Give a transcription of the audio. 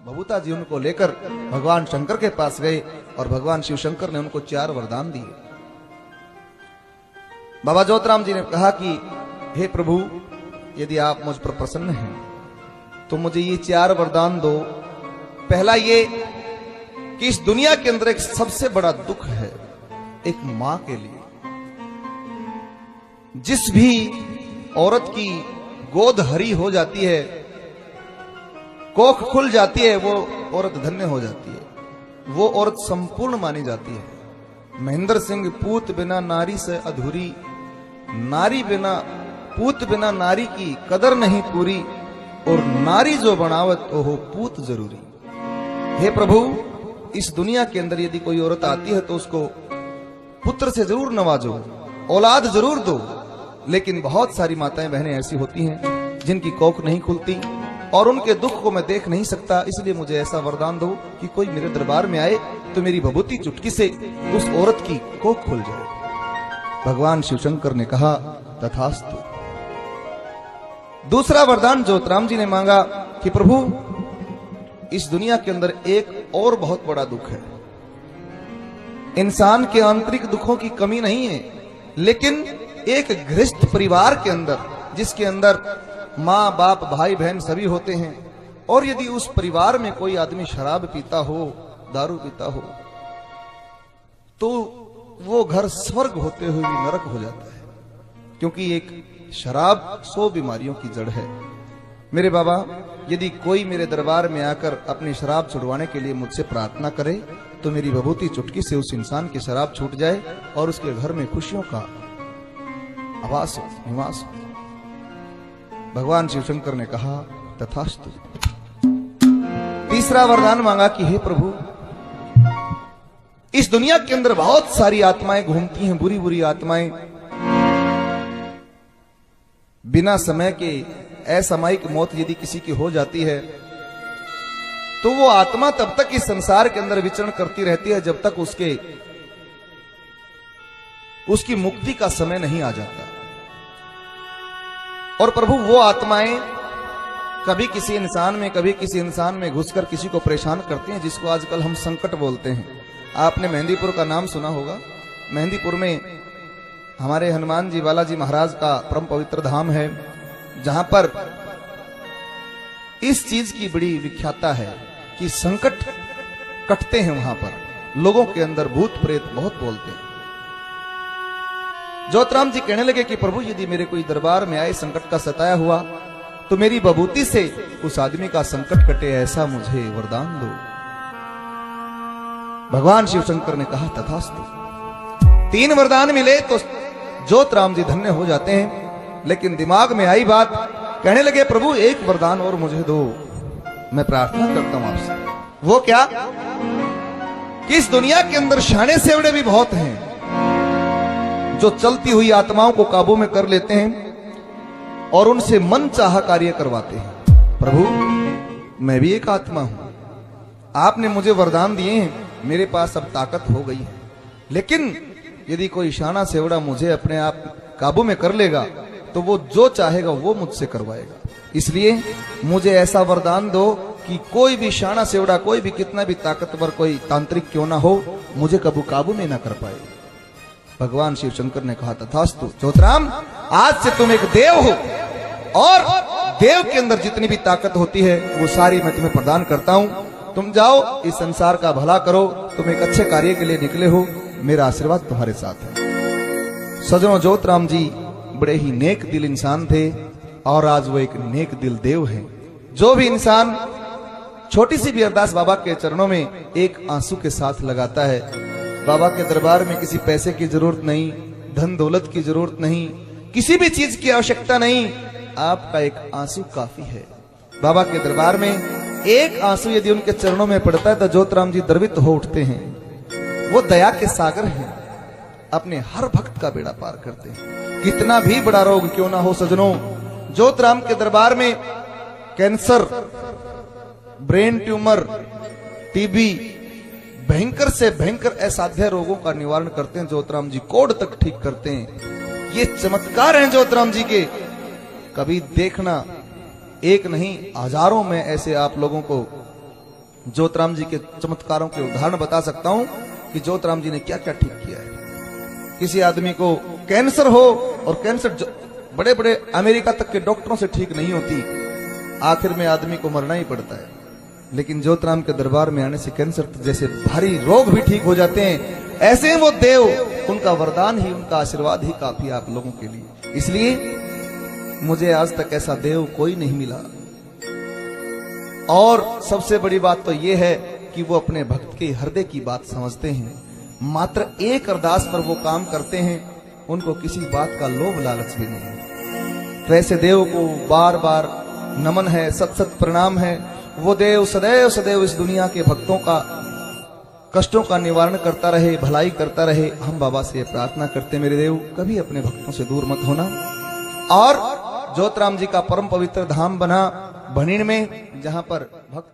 भभूता जी उनको लेकर भगवान शंकर के पास गए और भगवान शिव शंकर ने उनको 4 वरदान दिए। बाबा ज्योतिराम जी ने कहा कि हे प्रभु, यदि आप मुझ पर प्रसन्न हैं तो मुझे ये 4 वरदान दो। पहला ये कि इस दुनिया के अंदर एक सबसे बड़ा दुख है एक मां के लिए। जिस भी औरत की गोद हरी हो जाती है, कोख खुल जाती है, वो औरत धन्य हो जाती है, वो औरत संपूर्ण मानी जाती है। महेंद्र सिंह, पूत बिना नारी से अधूरी, नारी बिना पूत बिना नारी की कदर नहीं पूरी, और नारी जो बनावत ओ हो पूत जरूरी। हे प्रभु, इस दुनिया के अंदर यदि कोई औरत आती है तो उसको पुत्र से जरूर नवाजो, औलाद जरूर दो, लेकिन बहुत सारी माताएं बहनें ऐसी होती हैं जिनकी कोख नहीं खुलती और उनके दुख को मैं देख नहीं सकता। इसलिए मुझे ऐसा वरदान दो कि कोई मेरे दरबार में आए तो मेरी भभूति चुटकी से उस औरत की कोख खुल जाए। भगवान शिव शंकर ने कहा तथास्तु। दूसरा वरदान ज्योतिराम जी ने मांगा कि प्रभु, इस दुनिया के अंदर एक और बहुत बड़ा दुख है। इंसान के आंतरिक दुखों की कमी नहीं है, लेकिन एक गृहस्थ परिवार के अंदर, जिसके अंदर माँ बाप भाई बहन सभी होते हैं, और यदि उस परिवार में कोई आदमी शराब पीता हो, दारू पीता हो, तो वो घर स्वर्ग होते हुए भी नरक हो जाता है, क्योंकि एक शराब 100 बीमारियों की जड़ है। मेरे बाबा, यदि कोई मेरे दरबार में आकर अपनी शराब छुड़वाने के लिए मुझसे प्रार्थना करे तो मेरी भभूति चुटकी से उस इंसान की शराब छूट जाए और उसके घर में खुशियों का आवास हो, निवास हो। भगवान शिव शंकर ने कहा तथास्तु। तीसरा वरदान मांगा कि हे प्रभु, इस दुनिया के अंदर बहुत सारी आत्माएं घूमती हैं, बुरी बुरी आत्माएं, बिना समय के असामयिक मौत यदि किसी की हो जाती है तो वो आत्मा तब तक इस संसार के अंदर विचरण करती रहती है जब तक उसकी मुक्ति का समय नहीं आ जाता। और प्रभु, वो आत्माएं कभी किसी इंसान में कभी किसी इंसान में घुसकर किसी को परेशान करती हैं, जिसको आजकल हम संकट बोलते हैं। आपने मेहंदीपुर का नाम सुना होगा। मेहंदीपुर में हमारे हनुमान जी बालाजी महाराज का परम पवित्र धाम है, जहां पर इस चीज की बड़ी विख्याता है कि संकट कटते हैं। वहां पर लोगों के अंदर भूत प्रेत बहुत बोलते हैं। ज्योतिराम जी कहने लगे कि प्रभु, यदि मेरे कोई दरबार में आए संकट का सताया हुआ तो मेरी भभूति से उस आदमी का संकट कटे, ऐसा मुझे वरदान दो। भगवान शिव शंकर ने कहा तथास्तु। 3 वरदान मिले तो ज्योतिराम जी धन्य हो जाते हैं, लेकिन दिमाग में आई बात, कहने लगे प्रभु, एक वरदान और मुझे दो, मैं प्रार्थना करता हूं आपसे। वो क्या कि इस दुनिया के अंदर शाने सेवड़े भी बहुत हैं जो चलती हुई आत्माओं को काबू में कर लेते हैं और उनसे मन चाहा कार्य करवाते हैं। प्रभु, मैं भी एक आत्मा हूं, आपने मुझे वरदान दिए हैं, मेरे पास अब ताकत हो गई है, लेकिन यदि कोई शाना सेवड़ा मुझे अपने आप काबू में कर लेगा तो वो जो चाहेगा वो मुझसे करवाएगा। इसलिए मुझे ऐसा वरदान दो कि कोई भी शाना सेवड़ा, कोई भी कितना भी ताकतवर कोई तांत्रिक क्यों ना हो, मुझे कबू काबू में ना कर पाए। भगवान शिव शंकर ने कहा तथास्तु। ज्योतिराम, आज से तुम एक देव हो और देव के अंदर जितनी भी ताकत होती है वो सारी मैं तुम्हें प्रदान करता हूं। तुम जाओ, इस संसार का भला करो, तुम एक अच्छे कार्य के लिए निकले हो, मेरा आशीर्वाद तुम्हारे साथ है। सजनों, ज्योतिराम जी बड़े ही नेक दिल इंसान थे और आज वो एक नेक दिल देव हैं। जो भी इंसान छोटी सी भी अरदास बाबा के चरणों में एक आंसू के साथ लगाता है, बाबा के दरबार में किसी पैसे की जरूरत नहीं, धन दौलत की जरूरत नहीं, किसी भी चीज की आवश्यकता नहीं, आपका एक आंसू काफी है। बाबा के दरबार में एक आंसू यदि उनके चरणों में पड़ता है तो ज्योतिराम जी द्रवित हो उठते हैं। वो दया के सागर हैं, अपने हर भक्त का बेड़ा पार करते हैं। कितना भी बड़ा रोग क्यों ना हो सजनों, ज्योतिराम के दरबार में कैंसर, ब्रेन ट्यूमर, टीबी, भयंकर से भयंकर असाध्य रोगों का निवारण करते हैं ज्योतिराम जी, कोढ़ तक ठीक करते हैं। ये चमत्कार हैं ज्योतिराम जी के, कभी देखना, एक नहीं हजारों में ऐसे आप लोगों को ज्योतराम जी के चमत्कारों के उदाहरण बता सकता हूं कि ज्योतराम जी ने क्या क्या ठीक किया है। किसी आदमी को कैंसर हो और कैंसर बड़े बड़े अमेरिका तक के डॉक्टरों से ठीक नहीं होती, आखिर में आदमी को मरना ही पड़ता है। लेकिन ज्योतराम के दरबार में आने से कैंसर जैसे भारी रोग भी ठीक हो जाते हैं। ऐसे हैं वो देव, उनका वरदान ही, उनका आशीर्वाद ही काफी आप लोगों के लिए। इसलिए मुझे आज तक ऐसा देव कोई नहीं मिला। और सबसे बड़ी बात तो यह है कि वो अपने भक्त के हृदय की बात समझते हैं। मात्र एक अरदास पर वो काम करते हैं, उनको किसी बात का लोभ लालच भी नहीं। तो ऐसे देव को बार बार नमन है, सत सत प्रणाम है। वो देव सदैव सदैव इस दुनिया के भक्तों का कष्टों का निवारण करता रहे, भलाई करता रहे। हम बाबा से प्रार्थना करते, मेरे देव कभी अपने भक्तों से दूर मत होना। और ज्योतराम जी का परम पवित्र धाम बना भणिन में, जहां पर भक्त